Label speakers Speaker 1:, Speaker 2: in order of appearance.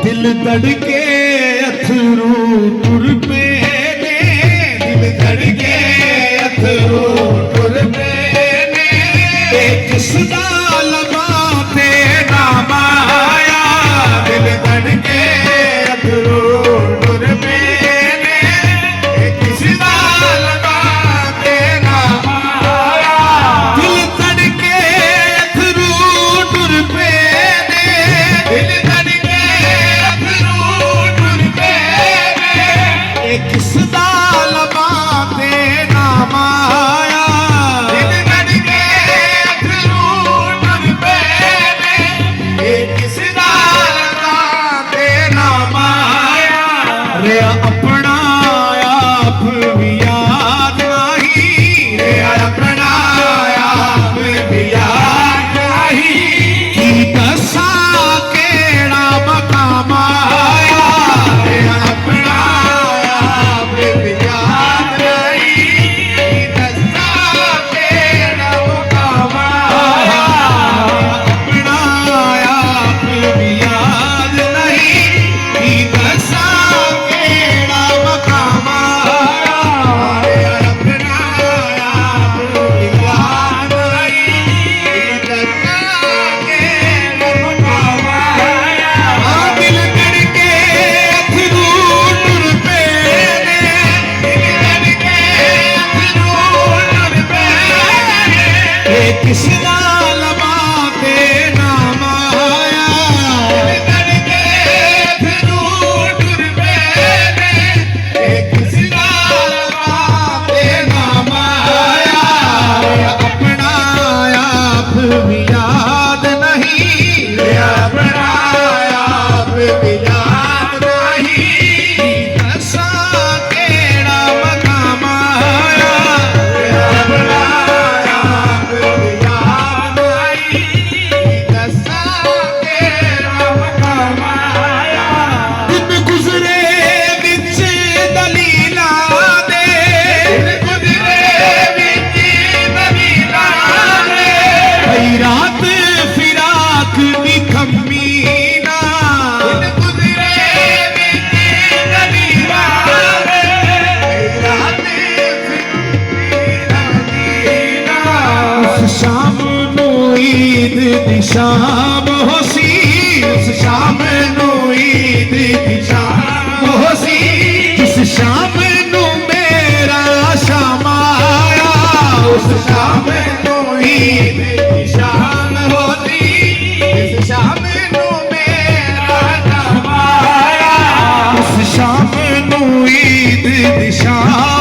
Speaker 1: दिल धड़के अथरू टुर पे ने, दिल धड़के अथरू टुर पे ने, किसदा लबा ते नाम आया, दिल धड़के अथरू टुर पे ने, किसदा लबा ते नाम आया, दिल धड़के अथरू टुर पे ने, दिल धड़के अथरू टुर पे ने, किसदा लबा ते नाम आया, दिल धड़के अथरू टुर पे ने, किसदा लबा ते नाम आया, रे अपना आप भी याद नहीं, रे अपना आप भी याद नहीं, की दसा केड़ा मकाम आया, रे अपना आप भी याद नहीं, की दसा केड़ा मकाम आया, अपना आप भी याद नहीं, की दसा केड़ा मकाम आया, अपना आप भी याद नहीं, की दसा केड़ा मकाम आया, दिल धड़के अथरू टुर पे ने, दिल धड़के अथरू टुर पे ने, किसदा लबा ते नाम आया, दिल धड़के अथरू टुर पे ने, किसदा लबा ते नाम आया, अपना आप भी याद नहीं, अपना आप भी याद नहीं, दसा केड़ा मकाम आया, अपना आप भी याद नहीं, दसा केड़ा मकाम आया, दिन गुजरे विच दलीला दे, दिन गुजरे विच दलीला दे, कई रात फिराक दी खम्मी ना, दिन गुजरे विच दलीला दे, कई रात फिराक दी ना, उस शाम नू ईद दी शाम होसी, उस शाम नू ईद दी शाम होसी, जिस शाम नू मेरा शाम आया, उस शाम नू ईद दी शाम होती, जिस शाम नू मेरा शाम आया, उस शाम नू ईद दी शाम